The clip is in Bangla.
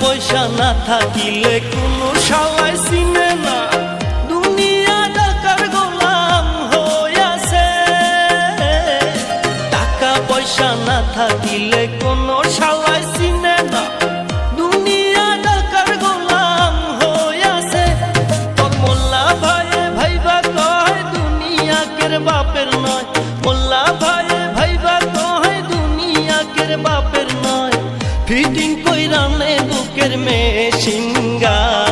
পয়সা না থাকিলে কোনো শালায় চিনে না, দুনিয়া টাকার গোলাম হইয়াছে। টাকা পয়সা না থাকিলে কোনো শালায় চিনে না, দুনিয়া টাকার গোলাম হইয়াছে। তোর মোল্লা ভাইয়ে ভাইবা কয় দুনিয়া কের বাপের নয়, মোল্লা ভাইয়ে ভাইবা কয় দুনিয়া কের বাপের নয়। ফিটিং কইরা নে বুকের মেশিন গান।